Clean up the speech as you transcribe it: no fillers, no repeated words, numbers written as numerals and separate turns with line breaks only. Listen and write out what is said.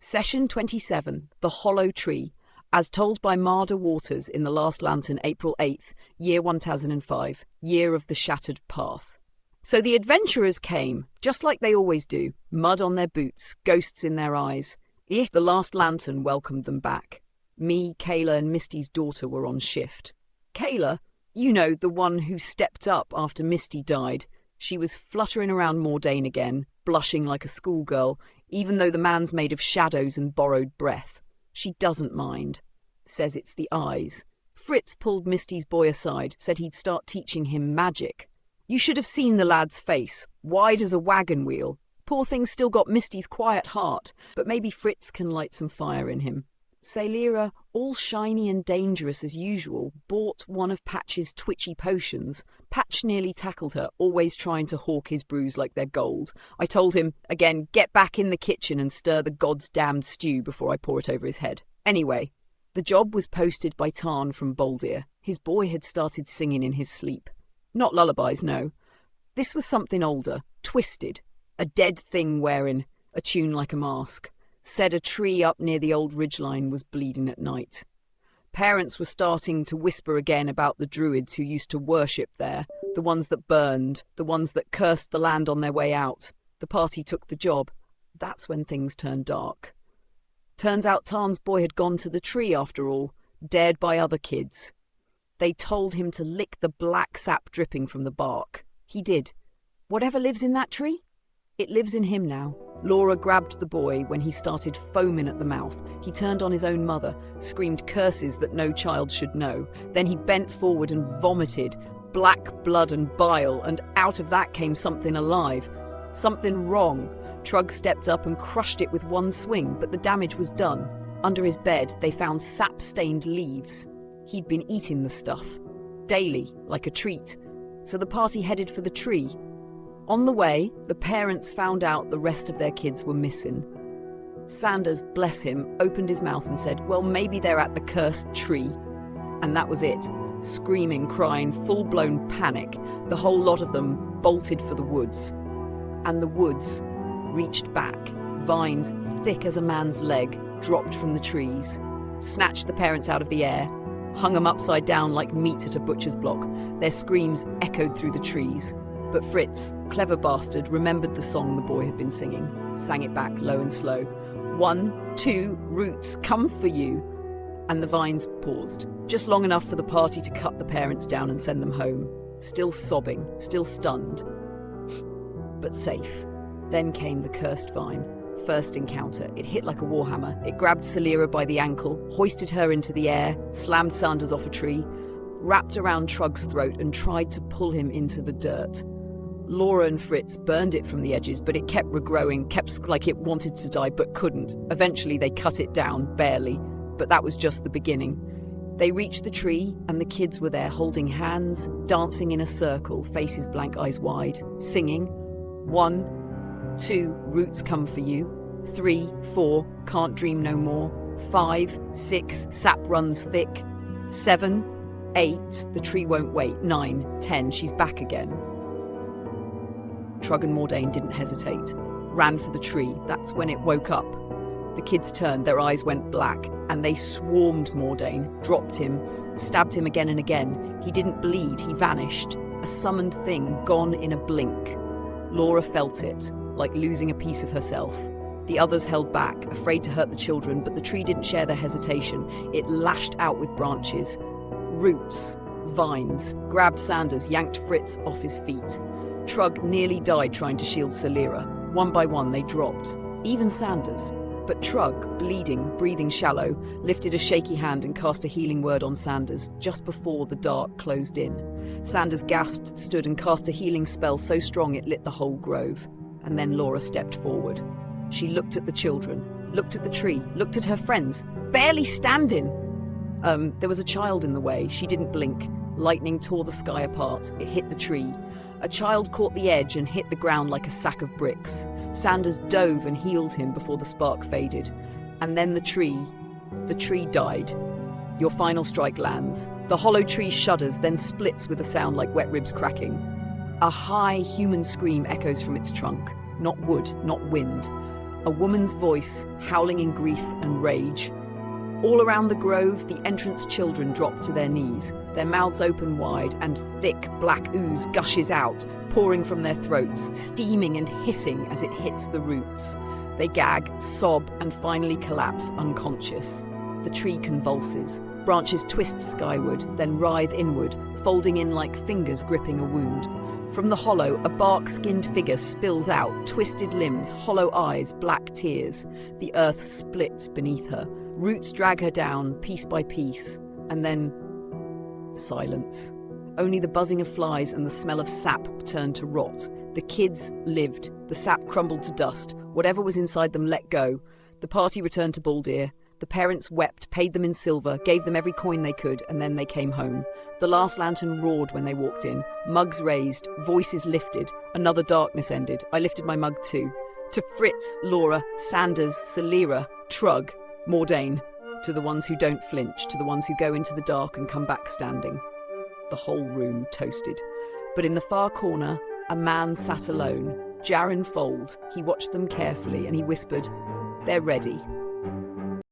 Session 27, The Hollow Tree, as told by Marder Waters in The Last Lantern, April 8th, year 1005, year of the Shattered Path. So the adventurers came, just like they always do, mud on their boots, ghosts in their eyes. The Last Lantern welcomed them back. Me, Kayla, and Misty's daughter were on shift. Kayla, you know, the one who stepped up after Misty died. She was fluttering around Mordain again, blushing like a schoolgirl, even though the man's made of shadows and borrowed breath. She doesn't mind. Says it's the eyes. Fritz pulled Misty's boy aside, said he'd start teaching him magic. You should have seen the lad's face, wide as a wagon wheel. Poor thing's still got Misty's quiet heart, but maybe Fritz can light some fire in him. Salira, all shiny and dangerous as usual, bought one of Patch's twitchy potions. Patch nearly tackled her, always trying to hawk his brews like they're gold. I told him, again, get back in the kitchen and stir the god's damned stew before I pour it over his head. Anyway, the job was posted by Tarn from Boldir. His boy had started singing in his sleep. Not lullabies, no. This was something older, twisted, a dead thing wearing a tune like a mask. Said a tree up near the old ridgeline was bleeding at night. Parents were starting to whisper again about the druids who used to worship there, the ones that burned, the ones that cursed the land on their way out. The party took the job. That's when things turned dark. Turns out Tarn's boy had gone to the tree after all, dared by other kids. They told him to lick the black sap dripping from the bark. He did. Whatever lives in that tree, it lives in him now. Laura grabbed the boy when he started foaming at the mouth. He turned on his own mother, screamed curses that no child should know. Then he bent forward and vomited, black blood and bile, and out of that came something alive. Something wrong. Trug stepped up and crushed it with one swing, but the damage was done. Under his bed, they found sap-stained leaves. He'd been eating the stuff. Daily, like a treat. So the party headed for the tree. On the way, the parents found out the rest of their kids were missing. Sanders, bless him, opened his mouth and said, well, maybe they're at the cursed tree. And that was it. Screaming, crying, full-blown panic. The whole lot of them bolted for the woods. And the woods reached back. Vines, thick as a man's leg, dropped from the trees, snatched the parents out of the air, hung them upside down like meat at a butcher's block. Their screams echoed through the trees. But Fritz, clever bastard, remembered the song the boy had been singing, sang it back low and slow. 1, 2, roots, come for you. And the vines paused, just long enough for the party to cut the parents down and send them home. Still sobbing, still stunned, but safe. Then came the cursed vine. First encounter. It hit like a warhammer. It grabbed Salira by the ankle, hoisted her into the air, slammed Sanders off a tree, wrapped around Trug's throat and tried to pull him into the dirt. Laura and Fritz burned it from the edges, but it kept regrowing, kept like it wanted to die but couldn't. Eventually they cut it down, barely, but that was just the beginning. They reached the tree, and the kids were there holding hands, dancing in a circle, faces blank, eyes wide, singing. 1, 2, roots come for you. 3, 4, can't dream no more. 5, 6, sap runs thick. 7, 8, the tree won't wait. 9, 10, she's back again. Trug and Mordain didn't hesitate. Ran for the tree. That's when it woke up. The kids turned, their eyes went black, and they swarmed Mordain, dropped him, stabbed him again and again. He didn't bleed, he vanished. A summoned thing, gone in a blink. Laura felt it, like losing a piece of herself. The others held back, afraid to hurt the children, but the tree didn't share their hesitation. It lashed out with branches. Roots, vines, grabbed Sanders, yanked Fritz off his feet. Trug nearly died trying to shield Salira. One by one they dropped, even Sanders. But Trug, bleeding, breathing shallow, lifted a shaky hand and cast a healing word on Sanders just before the dark closed in. Sanders gasped, stood and cast a healing spell so strong it lit the whole grove. And then Laura stepped forward. She looked at the children, looked at the tree, looked at her friends, barely standing. There was a child in the way. She didn't blink. Lightning tore the sky apart. It hit the tree. A child caught the edge and hit the ground like a sack of bricks. Sanders dove and healed him before the spark faded. And then the tree died. Your final strike lands. The hollow tree shudders, then splits with a sound like wet ribs cracking. A high human scream echoes from its trunk. Not wood, not wind. a woman's voice howling in grief and rage. All around the grove, the entrance children drop to their knees, their mouths open wide, and thick black ooze gushes out, pouring from their throats, steaming and hissing as it hits the roots. They gag, sob, and finally collapse unconscious. The tree convulses. Branches twist skyward, then writhe inward, folding in like fingers gripping a wound. From the hollow, a bark-skinned figure spills out, twisted limbs, hollow eyes, black tears. The earth splits beneath her. Roots drag her down, piece by piece. And then silence. Only the buzzing of flies and the smell of sap turned to rot. The kids lived. The sap crumbled to dust. Whatever was inside them let go. The party returned to Baldir. The parents wept, paid them in silver, gave them every coin they could, and then they came home. The last lantern roared when they walked in. Mugs raised, voices lifted. Another darkness ended. I lifted my mug too. To Fritz, Laura, Sanders, Salira, Trug, Mordain. To the ones who don't flinch, to the ones who go into the dark and come back standing. The whole room toasted. But in the far corner, a man sat alone. Jarin Fold. He watched them carefully and he whispered, "They're ready."